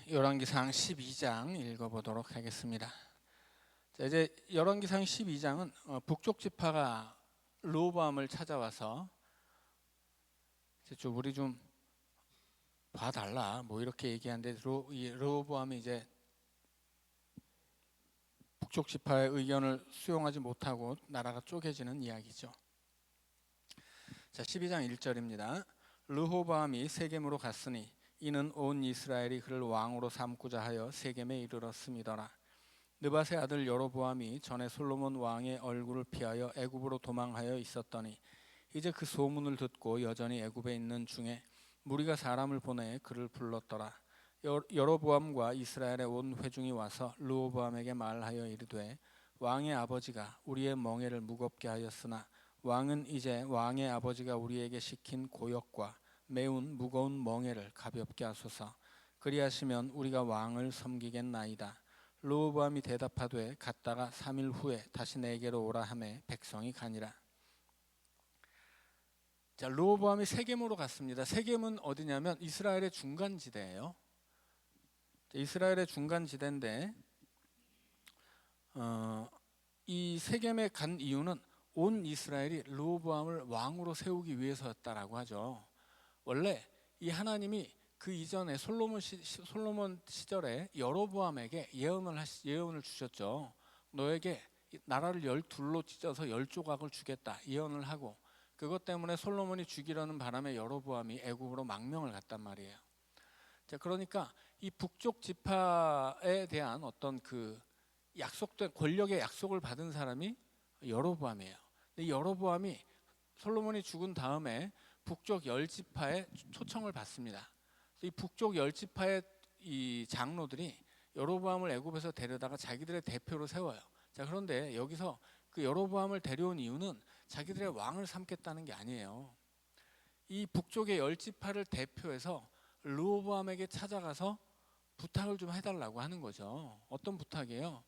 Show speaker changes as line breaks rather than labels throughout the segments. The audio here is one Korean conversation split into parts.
열왕기상 12장 읽어보도록 하겠습니다. 자, 이제 열왕기상 12장은 북쪽 지파가 르호보암을 찾아와서 이제 우리 좀 봐달라 뭐 이렇게 얘기하는데 르호보암이 이제 북쪽 지파의 의견을 수용하지 못하고 나라가 쪼개지는 이야기죠. 자, 12장 1절입니다. 르호보암이 세겜으로 갔으니 이는 온 이스라엘이 그를 왕으로 삼고자 하여 세겜에 이르렀음이더라. 느밧의 아들 여로보암이 전에 솔로몬 왕의 얼굴을 피하여 애굽으로 도망하여 있었더니 이제 그 소문을 듣고 여전히 애굽에 있는 중에 무리가 사람을 보내 그를 불렀더라. 여로보암과 이스라엘의 온 회중이 와서 르호보암에게 말하여 이르되 왕의 아버지가 우리의 멍에를 무겁게 하였으나 왕은 이제 왕의 아버지가 우리에게 시킨 고역과 매운 무거운 멍에를 가볍게 하소서. 그리하시면 우리가 왕을 섬기겠나이다. 르호보암이 대답하되 갔다가 3일 후에 다시 내게로 오라 하매 백성이 가니라. 자, 르호보암이 세겜으로 갔습니다. 세겜은 어디냐면 이스라엘의 중간지대예요. 이스라엘의 중간지대인데 이 세겜에 간 이유는 온 이스라엘이 르호보암을 왕으로 세우기 위해서였다라고 하죠. 원래 이 하나님이 그 이전에 솔로몬 시절에 여로보암에게 예언을 주셨죠. 너에게 나라를 12로 찢어서 10조각을 주겠다 예언을 하고, 그것 때문에 솔로몬이 죽이려는 바람에 여로보암이 애굽으로 망명을 갔단 말이에요. 자, 그러니까 이 북쪽 지파에 대한 어떤 그 약속된 권력의 약속을 받은 사람이 여로보암이에요. 근데 여로보암이 솔로몬이 죽은 다음에 북쪽 10지파에 초청을 받습니다. 이 북쪽 10지파의 이 장로들이 여로보암을 애굽에서 데려다가 자기들의 대표로 세워요. 자, 그런데 여기서 그 여로보암을 데려온 이유는 자기들의 왕을 삼겠다는 게 아니에요. 이 북쪽의 10지파를 대표해서 르호보암에게 찾아가서 부탁을 좀 해달라고 하는 거죠. 어떤 부탁이에요?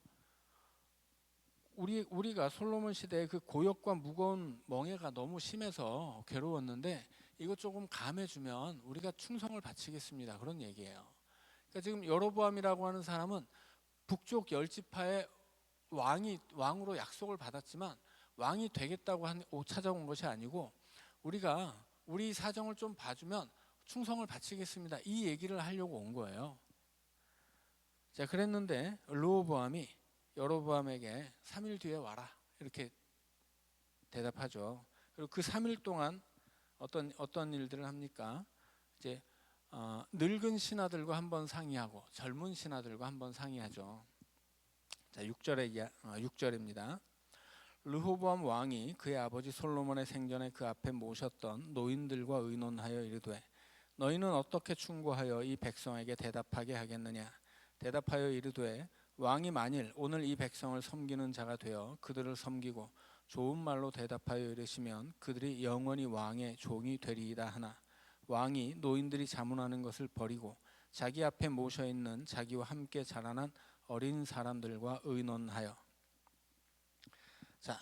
우리가 솔로몬 시대에 그 고역과 무거운 멍에가 너무 심해서 괴로웠는데 이것 조금 감해주면 우리가 충성을 바치겠습니다. 그런 얘기예요. 그러니까 지금 여로보암이라고 하는 사람은 북쪽 10지파의 왕으로 약속을 받았지만 왕이 되겠다고 찾아온 것이 아니고 우리가 우리 사정을 좀 봐주면 충성을 바치겠습니다. 이 얘기를 하려고 온 거예요. 자, 그랬는데 르호보암이 여로보암에게 3일 뒤에 와라 이렇게 대답하죠. 그리고 그 3일 동안 어떤 일들을 합니까? 이제 늙은 신하들과 한번 상의하고 젊은 신하들과 한번 상의하죠. 자, 6절입니다. 르호보암 왕이 그의 아버지 솔로몬의 생전에 그 앞에 모셨던 노인들과 의논하여 이르되 너희는 어떻게 충고하여 이 백성에게 대답하게 하겠느냐? 대답하여 이르되 왕이 만일 오늘 이 백성을 섬기는 자가 되어 그들을 섬기고 좋은 말로 대답하여 이르시면 그들이 영원히 왕의 종이 되리이다 하나 왕이 노인들이 자문하는 것을 버리고 자기 앞에 모셔 있는 자기와 함께 자라난 어린 사람들과 의논하여. 자,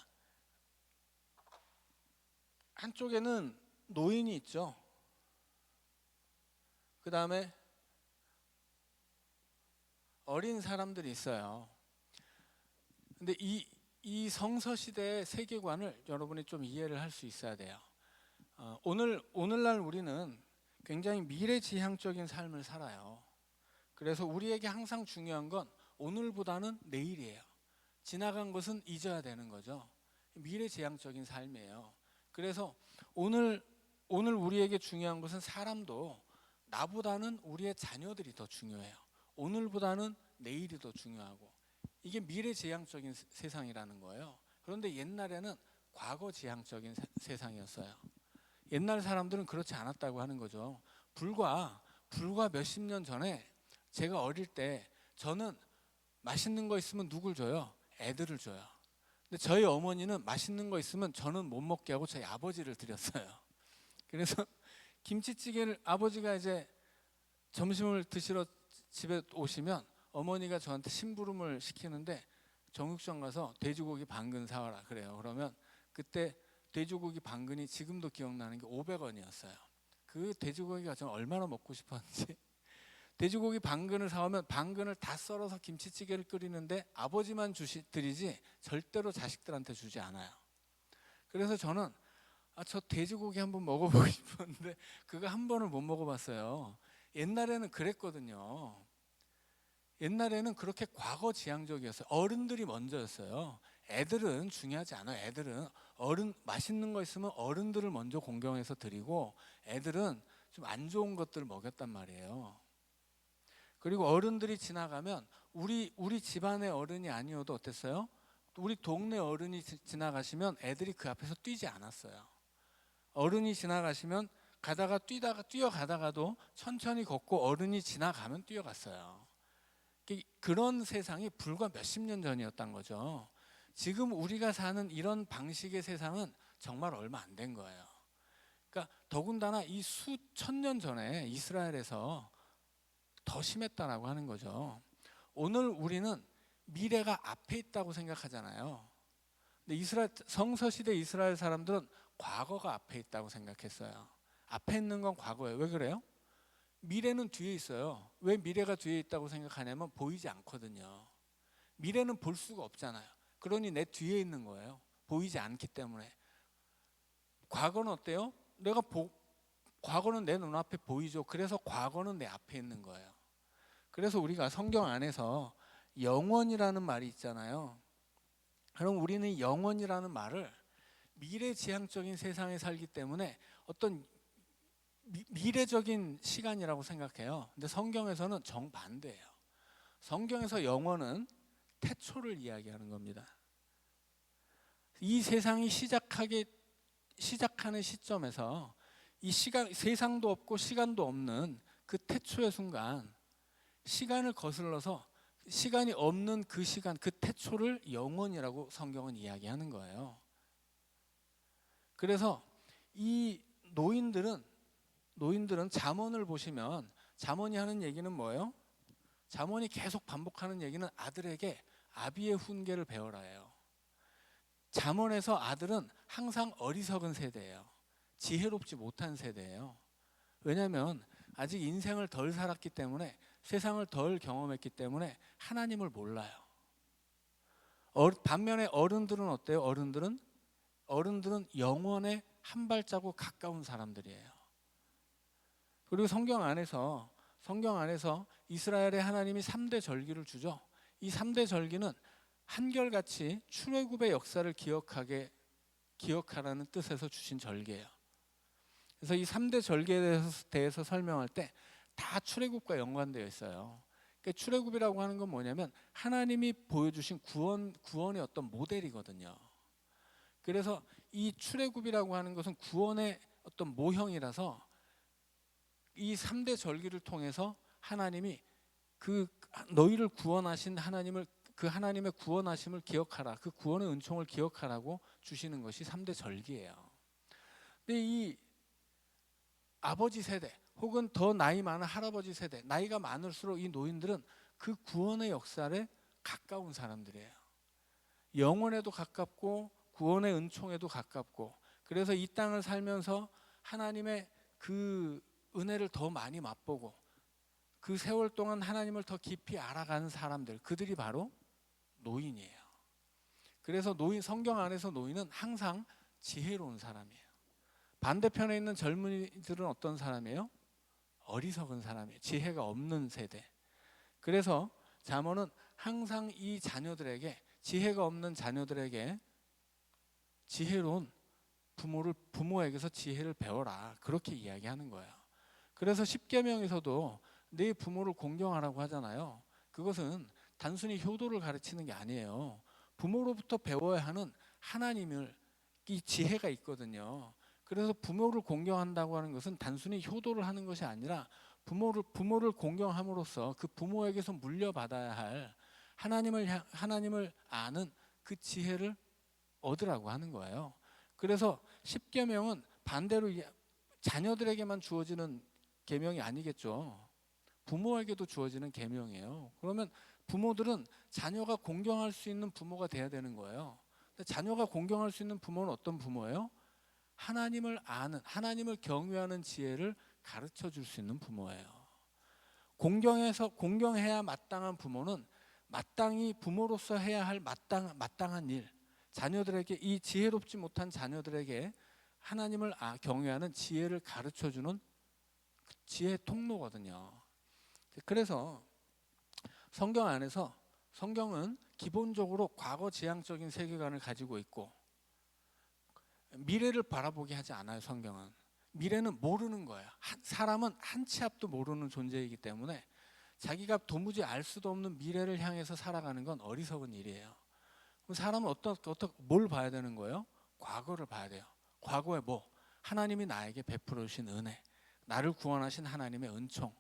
한쪽에는 노인이 있죠. 그 다음에 어린 사람들이 있어요. 근데 이 성서 시대의 세계관을 여러분이 좀 이해를 할 수 있어야 돼요. 오늘날 우리는 굉장히 미래지향적인 삶을 살아요. 그래서 우리에게 항상 중요한 건 오늘보다는 내일이에요. 지나간 것은 잊어야 되는 거죠. 미래지향적인 삶이에요. 그래서 오늘 우리에게 중요한 것은 사람도 나보다는 우리의 자녀들이 더 중요해요. 오늘보다는 내일이 더 중요하고, 이게 미래지향적인 세상이라는 거예요. 그런데 옛날에는 과거지향적인 세상이었어요. 옛날 사람들은 그렇지 않았다고 하는 거죠. 불과 몇십 년 전에 제가 어릴 때 저는 맛있는 거 있으면 누굴 줘요? 애들을 줘요. 근데 저희 어머니는 맛있는 거 있으면 저는 못 먹게 하고 저희 아버지를 드렸어요. 그래서 김치찌개를 아버지가 이제 점심을 드시러 집에 오시면 어머니가 저한테 심부름을 시키는데 정육점 가서 돼지고기 반근 사와라 그래요. 그러면 그때 돼지고기 반근이 지금도 기억나는 게 500원이었어요. 그 돼지고기가 저는 얼마나 먹고 싶었는지 돼지고기 반근을 사오면 반근을 다 썰어서 김치찌개를 끓이는데 아버지만 드리지 절대로 자식들한테 주지 않아요. 그래서 저는 저 돼지고기 한번 먹어보고 싶었는데 그거 한 번을 못 먹어봤어요. 옛날에는 그랬거든요. 옛날에는 그렇게 과거지향적이었어요. 어른들이 먼저였어요. 애들은 중요하지 않아요. 애들은 맛있는 거 있으면 어른들을 먼저 공경해서 드리고 애들은 좀 안 좋은 것들을 먹였단 말이에요. 그리고 어른들이 지나가면 우리 집안의 어른이 아니어도 어땠어요? 우리 동네 어른이 지나가시면 애들이 그 앞에서 뛰지 않았어요. 어른이 지나가시면 뛰어가다가도 천천히 걷고 어른이 지나가면 뛰어갔어요. 그런 세상이 불과 몇십 년 전이었던 거죠. 지금 우리가 사는 이런 방식의 세상은 정말 얼마 안 된 거예요. 그러니까 더군다나 이 수천 년 전에 이스라엘에서 더 심했다라고 하는 거죠. 오늘 우리는 미래가 앞에 있다고 생각하잖아요. 근데 성서시대 이스라엘 사람들은 과거가 앞에 있다고 생각했어요. 앞에 있는 건 과거예요. 왜 그래요? 미래는 뒤에 있어요. 왜 미래가 뒤에 있다고 생각하냐면 보이지 않거든요. 미래는 볼 수가 없잖아요. 그러니 내 뒤에 있는 거예요. 보이지 않기 때문에. 과거는 어때요? 과거는 내 눈앞에 보이죠. 그래서 과거는 내 앞에 있는 거예요. 그래서 우리가 성경 안에서 영원이라는 말이 있잖아요. 그럼 우리는 영원이라는 말을 미래지향적인 세상에 살기 때문에 어떤 미래적인 시간이라고 생각해요. 근데 성경에서는 정반대예요. 성경에서 영원은 태초를 이야기하는 겁니다. 이 세상이 시작하는 시점에서 이 세상도 없고 시간도 없는 그 태초의 순간, 시간을 거슬러서 시간이 없는 그 시간, 그 태초를 영원이라고 성경은 이야기하는 거예요. 그래서 이 노인들은 잠언을 보시면 잠언이 하는 얘기는 뭐예요? 잠언이 계속 반복하는 얘기는 아들에게 아비의 훈계를 배워라예요. 잠언에서 아들은 항상 어리석은 세대예요. 지혜롭지 못한 세대예요. 왜냐하면 아직 인생을 덜 살았기 때문에, 세상을 덜 경험했기 때문에 하나님을 몰라요. 반면에 어른들은 어때요? 어른들은 영원에 한 발자국 가까운 사람들이에요. 그리고 성경 안에서 이스라엘에 하나님이 3대 절기를 주죠. 이 3대 절기는 한결같이 출애굽의 역사를 기억하라는 뜻에서 주신 절기예요. 그래서 이 3대 절기에 대해서 설명할 때 다 출애굽과 연관되어 있어요. 그러니까 출애굽이라고 하는 건 뭐냐면 하나님이 보여주신 구원의 어떤 모델이거든요. 그래서 이 출애굽이라고 하는 것은 구원의 어떤 모형이라서 이 3대 절기를 통해서 하나님이 너희를 구원하신 그 하나님의 구원하심을 기억하라, 그 구원의 은총을 기억하라고 주시는 것이 3대 절기예요. 근데 이 아버지 세대 혹은 더 나이 많은 할아버지 세대, 나이가 많을수록 이 노인들은 그 구원의 역사에 가까운 사람들이에요. 영원에도 가깝고 구원의 은총에도 가깝고, 그래서 이 땅을 살면서 하나님의 그 은혜를 더 많이 맛보고 그 세월 동안 하나님을 더 깊이 알아가는 사람들, 그들이 바로 노인이에요. 그래서 성경 안에서 노인은 항상 지혜로운 사람이에요. 반대편에 있는 젊은이들은 어떤 사람이에요? 어리석은 사람이에요. 지혜가 없는 세대. 그래서 잠언은 항상 이 지혜가 없는 자녀들에게 지혜로운 부모에게서 지혜를 배워라, 그렇게 이야기하는 거예요. 그래서 십계명에서도 내 부모를 공경하라고 하잖아요. 그것은 단순히 효도를 가르치는 게 아니에요. 부모로부터 배워야 하는 이 지혜가 있거든요. 그래서 부모를 공경한다고 하는 것은 단순히 효도를 하는 것이 아니라 부모를 공경함으로써 그 부모에게서 물려받아야 할 하나님을 아는 그 지혜를 얻으라고 하는 거예요. 그래서 십계명은 반대로 자녀들에게만 주어지는 계명이 아니겠죠. 부모에게도 주어지는 계명이에요. 그러면 부모들은 자녀가 공경할 수 있는 부모가 돼야 되는 거예요. 근데 자녀가 공경할 수 있는 부모는 어떤 부모예요? 하나님을 아는, 하나님을 경외하는 지혜를 가르쳐 줄 수 있는 부모예요. 공경해야 마땅한 부모는 마땅히 부모로서 해야 할 마땅한 일, 자녀들에게 이 지혜롭지 못한 자녀들에게 하나님을 경외하는 지혜를 가르쳐주는 지혜 통로거든요. 그래서 성경 안에서 성경은 기본적으로 과거 지향적인 세계관을 가지고 있고 미래를 바라보게 하지 않아요. 성경은 미래는 모르는 거예요. 사람은 한 치 앞도 모르는 존재이기 때문에 자기가 도무지 알 수도 없는 미래를 향해서 살아가는 건 어리석은 일이에요. 그럼 사람은 뭘 봐야 되는 거예요? 과거를 봐야 돼요. 과거에 뭐? 하나님이 나에게 베풀어 주신 은혜, 나를 구원하신 하나님의 은총,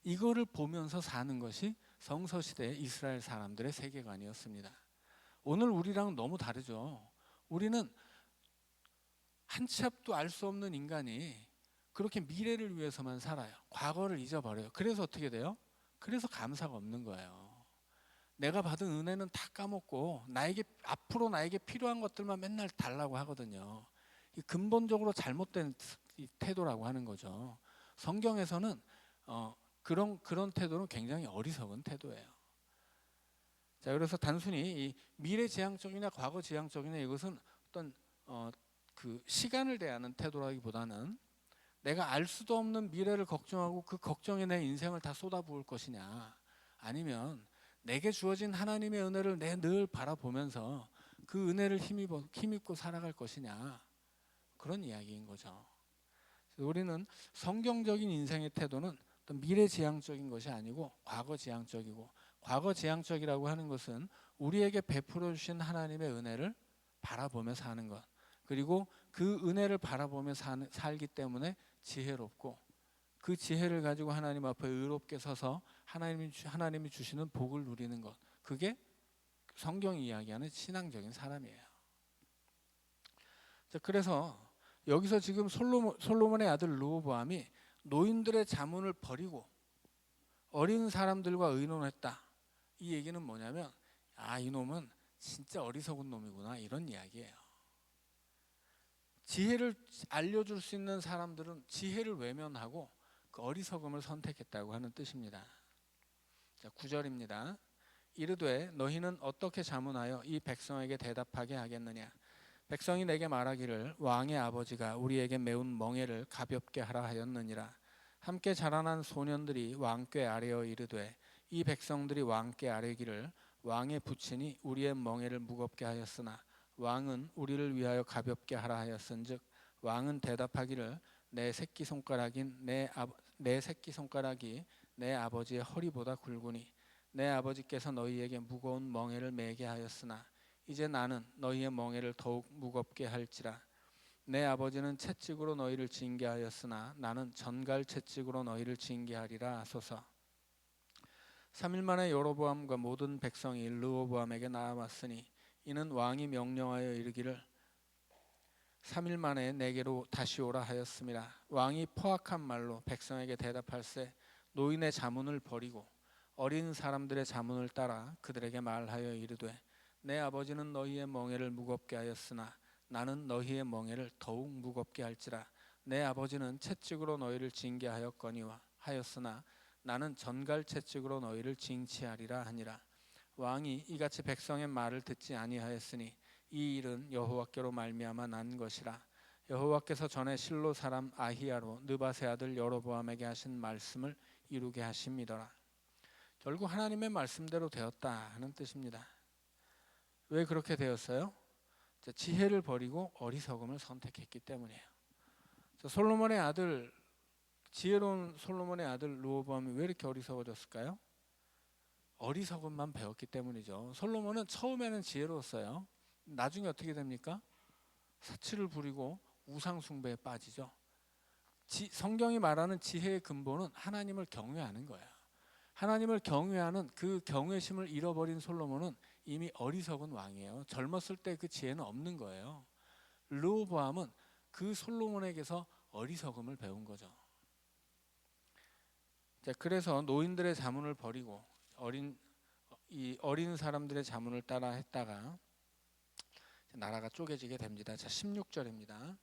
이거를 보면서 사는 것이 성서시대의 이스라엘 사람들의 세계관이었습니다. 오늘 우리랑은 너무 다르죠. 우리는 한 치 앞도 알 수 없는 인간이 그렇게 미래를 위해서만 살아요. 과거를 잊어버려요. 그래서 어떻게 돼요? 그래서 감사가 없는 거예요. 내가 받은 은혜는 다 까먹고 앞으로 나에게 필요한 것들만 맨날 달라고 하거든요. 이 근본적으로 잘못된 태도라고 하는 거죠. 성경에서는 그런 태도는 굉장히 어리석은 태도예요. 자, 그래서 단순히 이 미래지향적이나 과거지향적이나 이것은 어떤 그 시간을 대하는 태도라기보다는 내가 알 수도 없는 미래를 걱정하고 그 걱정에 내 인생을 다 쏟아부을 것이냐, 아니면 내게 주어진 하나님의 은혜를 늘 바라보면서 그 은혜를 힘입고 살아갈 것이냐, 그런 이야기인 거죠. 우리는 성경적인 인생의 태도는 어떤 미래지향적인 것이 아니고 과거지향적이고, 과거지향적이라고 하는 것은 우리에게 베풀어 주신 하나님의 은혜를 바라보며 사는 것, 그리고 그 은혜를 바라보며 살기 때문에 지혜롭고, 그 지혜를 가지고 하나님 앞에 의롭게 서서 하나님이 주시는 복을 누리는 것, 그게 성경이 이야기하는 신앙적인 사람이에요. 자, 그래서 여기서 지금 솔로몬의 아들 르호보암이 노인들의 자문을 버리고 어린 사람들과 의논했다, 이 얘기는 뭐냐면 이놈은 진짜 어리석은 놈이구나, 이런 이야기예요. 지혜를 알려줄 수 있는 사람들은 지혜를 외면하고 그 어리석음을 선택했다고 하는 뜻입니다. 자, 9절입니다. 이르되 너희는 어떻게 자문하여 이 백성에게 대답하게 하겠느냐? 백성이 내게 말하기를 왕의 아버지가 우리에게 매운 멍에를 가볍게 하라 하였느니라. 함께 자라난 소년들이 왕께 아뢰어 이르되 이 백성들이 왕께 아뢰기를 왕의 부친이 우리의 멍에를 무겁게 하였으나 왕은 우리를 위하여 가볍게 하라 하였은즉 왕은 대답하기를 내 새끼손가락이 내 아버지의 허리보다 굵으니 내 아버지께서 너희에게 무거운 멍에를 메게 하였으나 이제 나는 너희의 멍에를 더욱 무겁게 할지라. 내 아버지는 채찍으로 너희를 징계하였으나 나는 전갈 채찍으로 너희를 징계하리라 하소서. 3일 만에 여로보암과 모든 백성이 르호보암에게 나아왔으니 이는 왕이 명령하여 이르기를 3일 만에 내게로 다시 오라 하였음이라. 왕이 포악한 말로 백성에게 대답할세 노인의 자문을 버리고 어린 사람들의 자문을 따라 그들에게 말하여 이르되 내 아버지는 너희의 멍에를 무겁게 하였으나 나는 너희의 멍에를 더욱 무겁게 할지라. 내 아버지는 채찍으로 너희를 징계하였거니와 하였으나 나는 전갈 채찍으로 너희를 징치하리라 하니라. 왕이 이같이 백성의 말을 듣지 아니하였으니 이 일은 여호와께로 말미암아 난 것이라. 여호와께서 전에 실로 사람 아히야로 느밧의 아들 여로보암에게 하신 말씀을 이루게 하심이더라. 결국 하나님의 말씀대로 되었다 하는 뜻입니다. 왜 그렇게 되었어요? 지혜를 버리고 어리석음을 선택했기 때문이에요. 솔로몬의 아들, 지혜로운 솔로몬의 아들 르호보암이 왜 이렇게 어리석어졌을까요? 어리석음만 배웠기 때문이죠. 솔로몬은 처음에는 지혜로웠어요. 나중에 어떻게 됩니까? 사치를 부리고 우상 숭배에 빠지죠. 성경이 말하는 지혜의 근본은 하나님을 경외하는 거예요. 하나님을 경외하는 그 경외심을 잃어버린 솔로몬은 이미 어리석은 왕이에요. 젊었을 때 그 지혜는 없는 거예요. 르호보암은 그 솔로몬에게서 어리석음을 배운 거죠. 자, 그래서 노인들의 자문을 버리고 어린 사람들의 자문을 따라 했다가 나라가 쪼개지게 됩니다. 자, 16절입니다.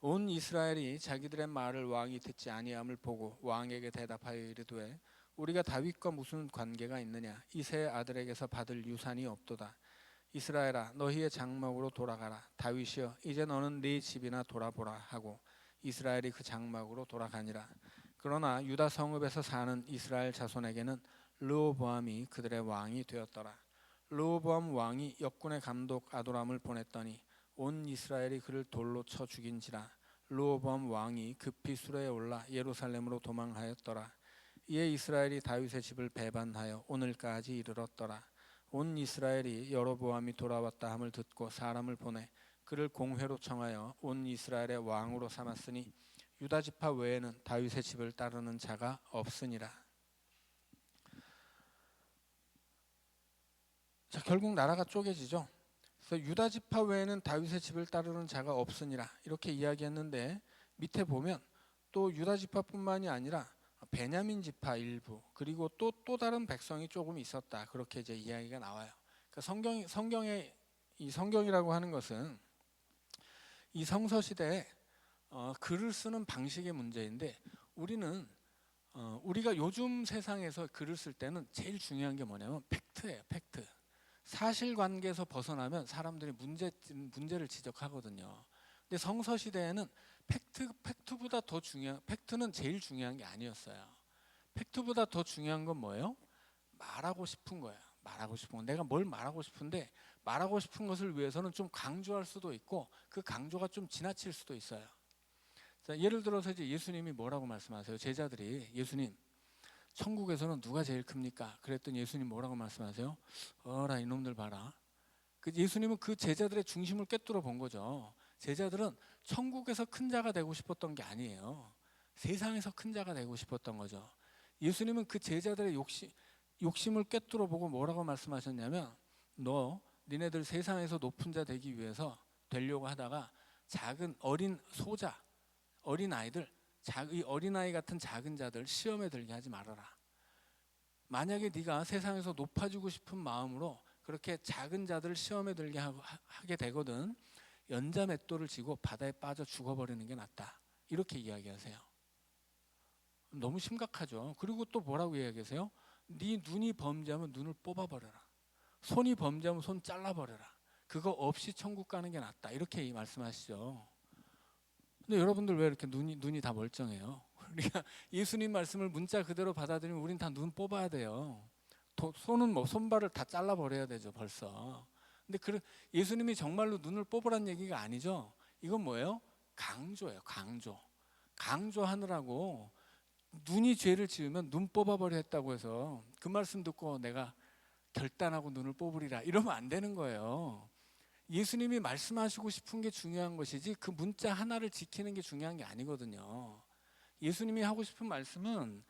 온 이스라엘이 자기들의 말을 왕이 듣지 아니함을 보고 왕에게 대답하여 이르되 우리가 다윗과 무슨 관계가 있느냐? 이새의 아들에게서 받을 유산이 없도다. 이스라엘아 너희의 장막으로 돌아가라. 다윗이여 이제 너는 네 집이나 돌아보라 하고 이스라엘이 그 장막으로 돌아가니라. 그러나 유다 성읍에서 사는 이스라엘 자손에게는 르호보암이 그들의 왕이 되었더라. 르호보암 왕이 역군의 감독 아도람을 보냈더니 온 이스라엘이 그를 돌로 쳐 죽인지라. 르호보암 왕이 급히 수레에 올라 예루살렘으로 도망하였더라. 이에 이스라엘이 다윗의 집을 배반하여 오늘까지 이르렀더라. 온 이스라엘이 여로보암이 돌아왔다 함을 듣고 사람을 보내 그를 공회로 청하여 온 이스라엘의 왕으로 삼았으니 유다 지파 외에는 다윗의 집을 따르는 자가 없으니라. 자, 결국 나라가 쪼개지죠. 그래서 유다 지파 외에는 다윗의 집을 따르는 자가 없으니라 이렇게 이야기했는데 밑에 보면 또 유다 지파뿐만이 아니라 베냐민 지파 일부 그리고 또 다른 백성이 조금 있었다 그렇게 이제 이야기가 나와요. 그러니까 성경의 이 성경이라고 하는 것은 이 성서 시대에 글을 쓰는 방식의 문제인데 우리는 우리가 요즘 세상에서 글을 쓸 때는 제일 중요한 게 뭐냐면 팩트예요. 팩트. 사실관계에서 벗어나면 사람들이 문제를 지적하거든요. 근데 성서 시대에는 팩트보다 더 중요한 팩트는 제일 중요한 게 아니었어요. 팩트보다 더 중요한 건 뭐예요? 말하고 싶은 거예요. 말하고 싶은 거. 내가 뭘 말하고 싶은데 말하고 싶은 것을 위해서는 좀 강조할 수도 있고 그 강조가 좀 지나칠 수도 있어요. 자, 예를 들어서 이제 예수님이 뭐라고 말씀하세요? 제자들이 예수님 천국에서는 누가 제일 큽니까? 그랬더니 예수님 뭐라고 말씀하세요? 어라 이놈들 봐라. 예수님은 그 제자들의 중심을 꿰뚫어 본 거죠. 제자들은 천국에서 큰 자가 되고 싶었던 게 아니에요. 세상에서 큰 자가 되고 싶었던 거죠. 예수님은 그 제자들의 욕심을 꿰뚫어 보고 뭐라고 말씀하셨냐면 니네들 세상에서 높은 자 되기 위해서 되려고 하다가 작은 어린 소자, 어린 아이들, 이 어린아이 같은 작은 자들 시험에 들게 하지 말아라. 만약에 네가 세상에서 높아지고 싶은 마음으로 그렇게 작은 자들을 시험에 들게 하게 되거든 연자맷돌을 쥐고 바다에 빠져 죽어버리는 게 낫다. 이렇게 이야기하세요. 너무 심각하죠. 그리고 또 뭐라고 이야기하세요? 네 눈이 범죄하면 눈을 뽑아버려라. 손이 범죄하면 손 잘라버려라. 그거 없이 천국 가는 게 낫다. 이렇게 말씀하시죠. 근데 여러분들 왜 이렇게 눈이 다 멀쩡해요? 우리가 예수님 말씀을 문자 그대로 받아들이면 우린 다 눈 뽑아야 돼요. 손은 손발을 다 잘라버려야 되죠 벌써. 근데 예수님이 정말로 눈을 뽑으란 얘기가 아니죠. 이건 뭐예요? 강조예요. 강조하느라고 눈이 죄를 지으면 눈 뽑아버려 했다고 해서 그 말씀 듣고 내가 결단하고 눈을 뽑으리라 이러면 안 되는 거예요. 예수님이 말씀하시고 싶은 게 중요한 것이지 그 문자 하나를 지키는 게 중요한 게 아니거든요. 예수님이 하고 싶은 말씀은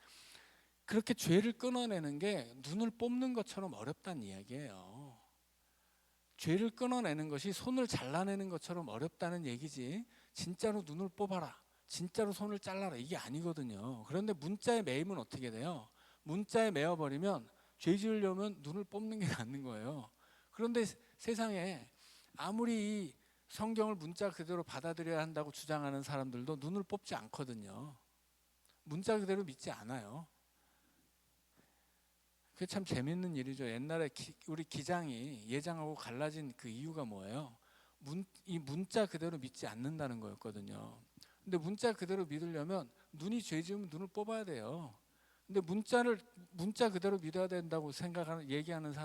그렇게 죄를 끊어내는 게 눈을 뽑는 것처럼 어렵다는 이야기예요. 죄를 끊어내는 것이 손을 잘라내는 것처럼 어렵다는 얘기지 진짜로 눈을 뽑아라, 진짜로 손을 잘라라 이게 아니거든요. 그런데 문자에 매이면 어떻게 돼요? 문자에 매어버리면 죄 지으려면 눈을 뽑는 게 낫는 거예요. 그런데 세상에 아무리 이 성경을 문자 그대로 받아들여야 한다고 주장하는 사람들도 눈을 뽑지 않거든요. 문자 그대로 믿지 않아요. 그게 참 재밌는 일이죠. 옛날에 우리 기장이 예장하고 갈라진 그 이유가 뭐예요? 이 문자 그대로 믿지 않는다는 거였거든요. 근데 문자 그대로 믿으려면 눈이 죄 지으면 눈을 뽑아야 돼요. 근데 문자 그대로 믿어야 된다고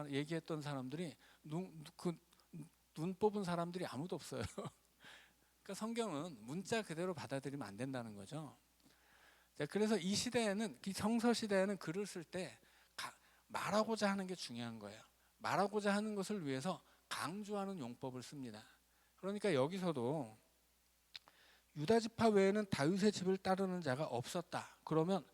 얘기했던 사람들이 눈 뽑은 사람들이 아무도 없어요. 그러니까 성경은 문자 그대로 받아들이면 안 된다는 거죠. 그래서 이 시대에는, 이 성서 시대에는 글을 쓸 때 말하고자 하는 게 중요한 거예요. 말하고자 하는 것을 위해서 강조하는 용법을 씁니다. 그러니까 여기서도 유다 지파 외에는 다윗의 집을 따르는 자가 없었다. 그러면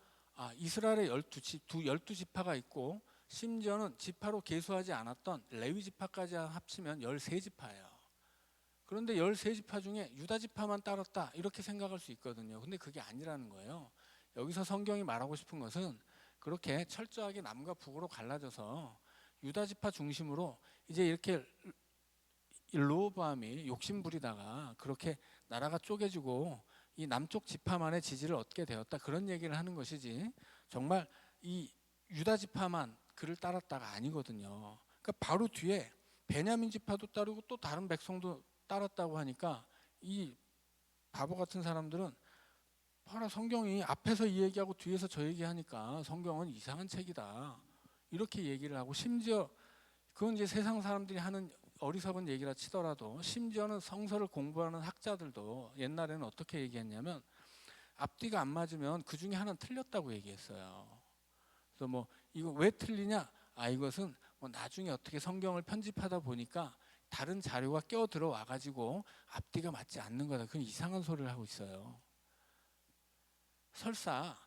이스라엘의 12지파가 있고 심지어는 지파로 계수하지 않았던 레위 지파까지 합치면 13지파예요. 그런데 13지파 중에 유다 지파만 따랐다 이렇게 생각할 수 있거든요. 근데 그게 아니라는 거예요. 여기서 성경이 말하고 싶은 것은 그렇게 철저하게 남과 북으로 갈라져서 유다 지파 중심으로 이제 이렇게 르호보암이 욕심부리다가 그렇게 나라가 쪼개지고 이 남쪽 지파만의 지지를 얻게 되었다 그런 얘기를 하는 것이지 정말 이 유다 지파만 그를 따랐다가 아니거든요. 그러니까 바로 뒤에 베냐민 지파도 따르고 또 다른 백성도 따랐다고 하니까 이 바보 같은 사람들은 봐라, 성경이 앞에서 이 얘기하고 뒤에서 저 얘기하니까 성경은 이상한 책이다, 이렇게 얘기를 하고, 심지어 그건 이제 세상 사람들이 하는 어리석은 얘기라 치더라도 심지어는 성서를 공부하는 학자들도 옛날에는 어떻게 얘기했냐면 앞뒤가 안 맞으면 그 중에 하나는 틀렸다고 얘기했어요. 그래서 뭐 이거 왜 틀리냐? 이것은 뭐 나중에 어떻게 성경을 편집하다 보니까 다른 자료가 껴 들어와 가지고 앞뒤가 맞지 않는 거다. 그건 이상한 소리를 하고 있어요. 설사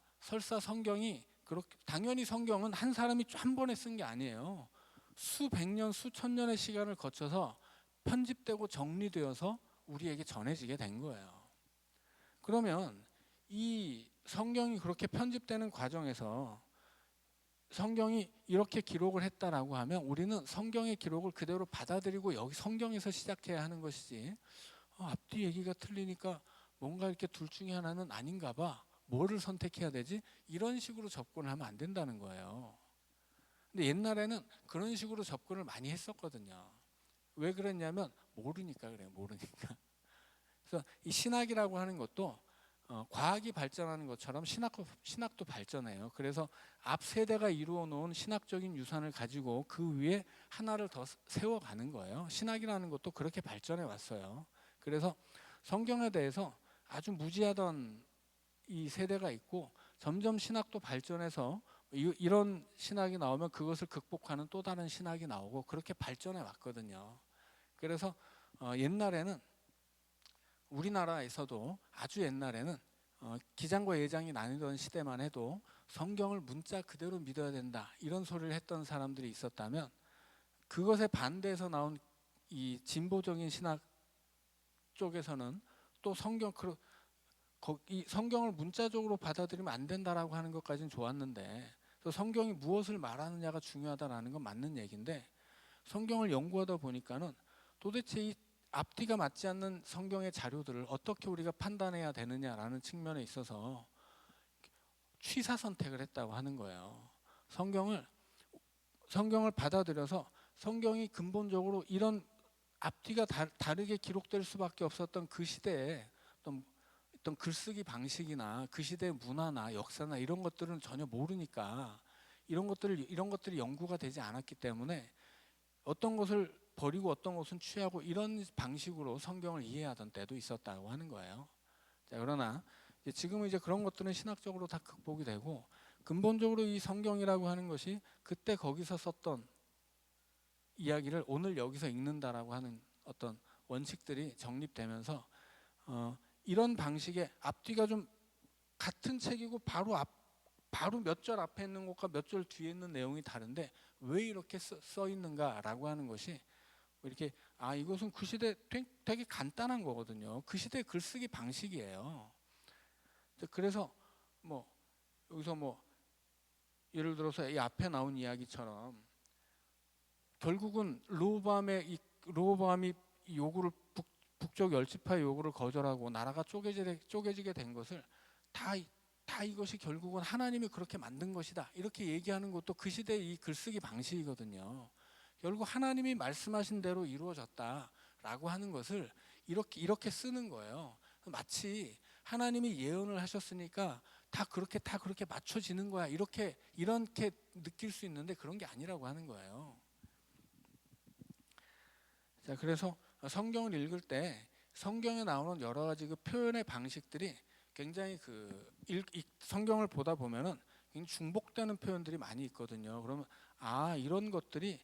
성경이 그렇게, 당연히 성경은 한 사람이 한 번에 쓴 게 아니에요. 수백 년, 수천 년의 시간을 거쳐서 편집되고 정리되어서 우리에게 전해지게 된 거예요. 그러면 이 성경이 그렇게 편집되는 과정에서 성경이 이렇게 기록을 했다라고 하면 우리는 성경의 기록을 그대로 받아들이고 여기 성경에서 시작해야 하는 것이지, 앞뒤 얘기가 틀리니까 뭔가 이렇게 둘 중에 하나는 아닌가 봐, 뭐를 선택해야 되지? 이런 식으로 접근을 하면 안 된다는 거예요. 근데 옛날에는 그런 식으로 접근을 많이 했었거든요. 왜 그랬냐면 모르니까 그래요. 모르니까. 그래서 이 신학이라고 하는 것도 과학이 발전하는 것처럼 신학도 발전해요. 그래서 앞 세대가 이루어 놓은 신학적인 유산을 가지고 그 위에 하나를 더 세워가는 거예요. 신학이라는 것도 그렇게 발전해 왔어요. 그래서 성경에 대해서 아주 무지하던 이 세대가 있고, 점점 신학도 발전해서 이런 신학이 나오면 그것을 극복하는 또 다른 신학이 나오고, 그렇게 발전해 왔거든요. 그래서 옛날에는, 우리나라에서도 아주 옛날에는 기장과 예장이 나뉘던 시대만 해도 성경을 문자 그대로 믿어야 된다, 이런 소리를 했던 사람들이 있었다면, 그것에 반대해서 나온 이 진보적인 신학 쪽에서는 또 이 성경을 문자적으로 받아들이면 안 된다라고 하는 것까지는 좋았는데, 성경이 무엇을 말하느냐가 중요하다라는 건 맞는 얘기인데, 성경을 연구하다 보니까는 도대체 이 앞뒤가 맞지 않는 성경의 자료들을 어떻게 우리가 판단해야 되느냐라는 측면에 있어서 취사 선택을 했다고 하는 거예요. 성경을 받아들여서 성경이 근본적으로 이런 앞뒤가 다르게 기록될 수밖에 없었던 그 시대에 어떤 글쓰기 방식이나 그 시대의 문화나 역사나 이런 것들은 전혀 모르니까, 이런 것들이 연구가 되지 않았기 때문에 어떤 것을 버리고 어떤 것은 취하고 이런 방식으로 성경을 이해하던 때도 있었다고 하는 거예요. 자, 그러나 지금은 이제 그런 것들은 신학적으로 다 극복이 되고, 근본적으로 이 성경이라고 하는 것이 그때 거기서 썼던 이야기를 오늘 여기서 읽는다라고 하는 어떤 원칙들이 정립되면서 이런 방식의 앞뒤가 좀 같은 책이고 바로 몇 절 앞에 있는 것과 몇 절 뒤에 있는 내용이 다른데 왜 이렇게 써 있는가라고 하는 것이, 이렇게 이것은 그 시대 되게 간단한 거거든요. 그 시대 글쓰기 방식이에요. 그래서 뭐 여기서 뭐 예를 들어서 이 앞에 나온 이야기처럼 결국은 르호보암이 요구를, 북쪽 열지파의 요구를 거절하고 나라가 쪼개지게 된 것을 다 이것이 결국은 하나님이 그렇게 만든 것이다, 이렇게 얘기하는 것도 그 시대의 이 글쓰기 방식이거든요. 결국 하나님이 말씀하신 대로 이루어졌다라고 하는 것을 이렇게 쓰는 거예요. 마치 하나님이 예언을 하셨으니까 다 그렇게 맞춰지는 거야, 이렇게 느낄 수 있는데 그런 게 아니라고 하는 거예요. 자, 그래서 성경을 읽을 때 성경에 나오는 여러 가지 그 표현의 방식들이 굉장히 성경을 보다 보면은 굉장히 중복되는 표현들이 많이 있거든요. 그러면 이런 것들이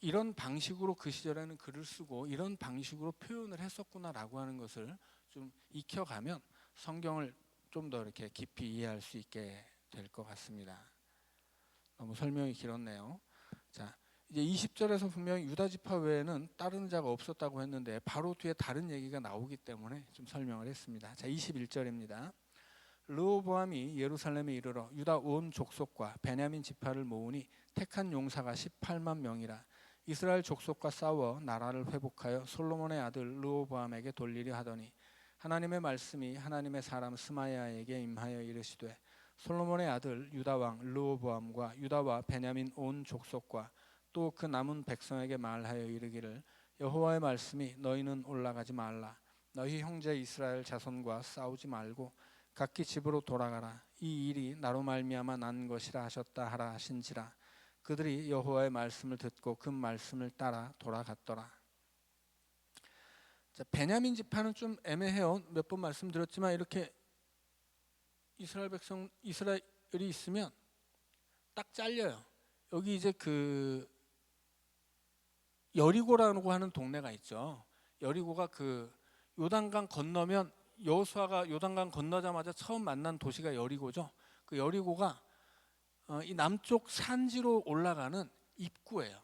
이런 방식으로 그 시절에는 글을 쓰고 이런 방식으로 표현을 했었구나라고 하는 것을 좀 익혀가면 성경을 좀 더 이렇게 깊이 이해할 수 있게 될 것 같습니다. 너무 설명이 길었네요. 자, 이제 20절에서 분명히 유다 지파 외에는 다른 자가 없었다고 했는데 바로 뒤에 다른 얘기가 나오기 때문에 좀 설명을 했습니다. 자, 21절입니다. 르호보암이 예루살렘에 이르러 유다 온 족속과 베냐민 지파를 모으니 택한 용사가 18만 명이라. 이스라엘 족속과 싸워 나라를 회복하여 솔로몬의 아들 르호보암에게 돌리려 하더니 하나님의 말씀이 하나님의 사람 스마야에게 임하여 이르시되 솔로몬의 아들 유다 왕 르호보암과 유다와 베냐민 온 족속과 또 그 남은 백성에게 말하여 이르기를 여호와의 말씀이 너희는 올라가지 말라. 너희 형제 이스라엘 자손과 싸우지 말고 각기 집으로 돌아가라. 이 일이 나로 말미암아 난 것이라 하셨다 하라 하신지라. 그들이 여호와의 말씀을 듣고 그 말씀을 따라 돌아갔더라. 자, 베냐민 지파는 좀 애매해요. 몇 번 말씀드렸지만 이렇게 이스라엘이 있으면 딱 잘려요. 여기 이제 그 여리고라고 하는 동네가 있죠. 여리고가 그 요단강 건너면 여호수아가 요단강 건너자마자 처음 만난 도시가 여리고죠. 그 여리고가 이 남쪽 산지로 올라가는 입구예요.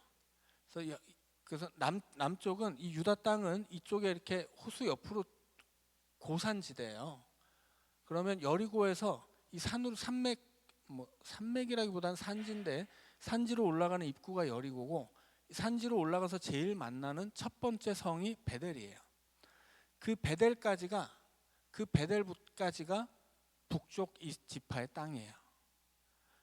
그래서 남쪽은 이 유다 땅은 이쪽에 이렇게 호수 옆으로 고산지대예요. 그러면 여리고에서 이 산으로 산맥이라기보다는 산지인데 산지로 올라가는 입구가 여리고고 산지로 올라가서 제일 만나는 첫 번째 성이 베델이에요. 그 베델까지가 북쪽 지파의 땅이에요.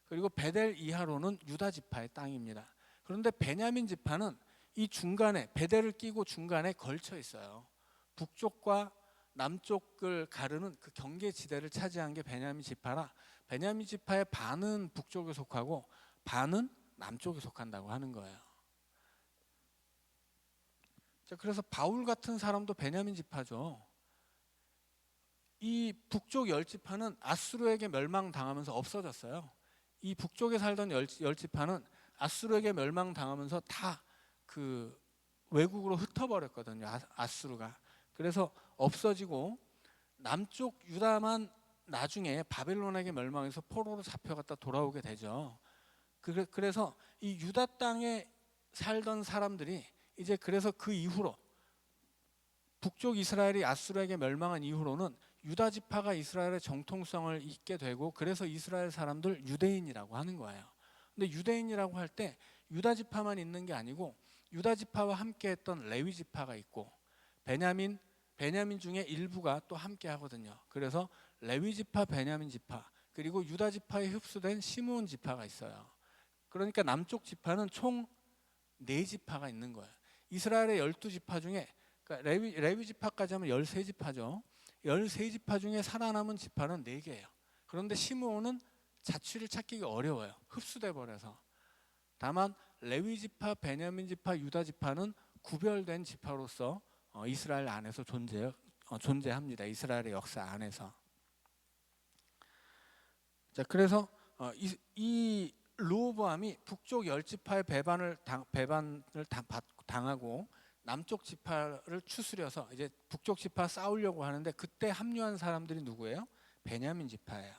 그리고 베델 이하로는 유다 지파의 땅입니다. 그런데 베냐민 지파는 이 중간에 베델을 끼고 중간에 걸쳐 있어요. 북쪽과 남쪽을 가르는 그 경계 지대를 차지한 게 베냐민 지파라 베냐민 지파의 반은 북쪽에 속하고 반은 남쪽에 속한다고 하는 거예요. 자, 그래서 바울 같은 사람도 베냐민 지파죠. 이 북쪽 열 지파는 아수르에게 멸망당하면서 없어졌어요. 이 북쪽에 살던 열 지파는 아수르에게 멸망당하면서 다 그 외국으로 흩어버렸거든요. 아수르가. 그래서 없어지고 남쪽 유다만 나중에 바벨론에게 멸망해서 포로로 잡혀갔다 돌아오게 되죠. 그래서 이 유다 땅에 살던 사람들이 이제 그래서 그 이후로 북쪽 이스라엘이 아수르에게 멸망한 이후로는 유다 지파가 이스라엘의 정통성을 잇게 되고 그래서 이스라엘 사람들 유대인이라고 하는 거예요. 근데 유대인이라고 할 때 유다 지파만 있는 게 아니고 유다 지파와 함께 했던 레위 지파가 있고 베냐민 중에 일부가 또 함께 하거든요. 그래서 레위 지파, 베냐민 지파, 그리고 유다 지파에 흡수된 시므온 지파가 있어요. 그러니까 남쪽 지파는 총 4지파가 있는 거예요. 이스라엘의 12지파 중에 그러니까 레위 지파까지 하면 13지파죠. 13지파 중에 살아남은 지파는 4개예요. 그런데 시므온은 자취를 찾기가 어려워요. 흡수돼 버려서. 다만 레위 지파, 베냐민 지파, 유다 지파는 구별된 지파로서 이스라엘 안에서 존재합니다. 이스라엘의 역사 안에서. 자, 그래서 이 르호보암이 북쪽 열 지파의 배반을 당하고 남쪽 지파를 추스려서 이제 북쪽 지파 싸우려고 하는데 그때 합류한 사람들이 누구예요? 베냐민 지파예요.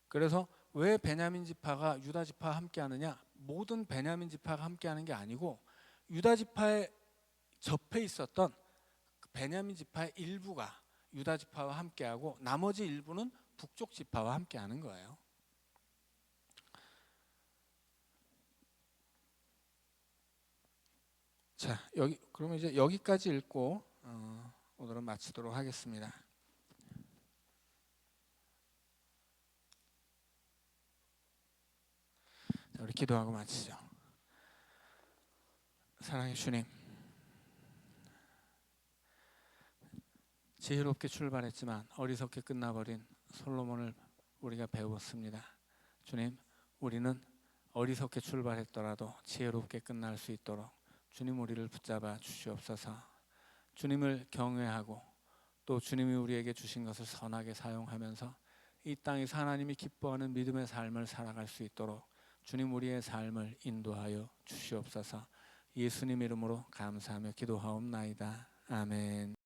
그래서 왜 베냐민 지파가 유다 지파와 함께 하느냐? 모든 베냐민 지파가 함께 하는 게 아니고 유다 지파에 접해 있었던 베냐민 지파의 일부가 유다 지파와 함께 하고 나머지 일부는 북쪽 지파와 함께 하는 거예요. 자, 그러면 이제 여기까지 읽고 오늘은 마치도록 하겠습니다. 자, 우리 기도하고 마치죠. 사랑의 주님, 지혜롭게 출발했지만 어리석게 끝나버린 솔로몬을 우리가 배웠습니다. 주님, 우리는 어리석게 출발했더라도 지혜롭게 끝날 수 있도록 주님 우리를 붙잡아 주시옵소서. 주님을 경외하고 또 주님이 우리에게 주신 것을 선하게 사용하면서 이 땅에서 하나님이 기뻐하는 믿음의 삶을 살아갈 수 있도록 주님 우리의 삶을 인도하여 주시옵소서. 예수님 이름으로 감사하며 기도하옵나이다. 아멘.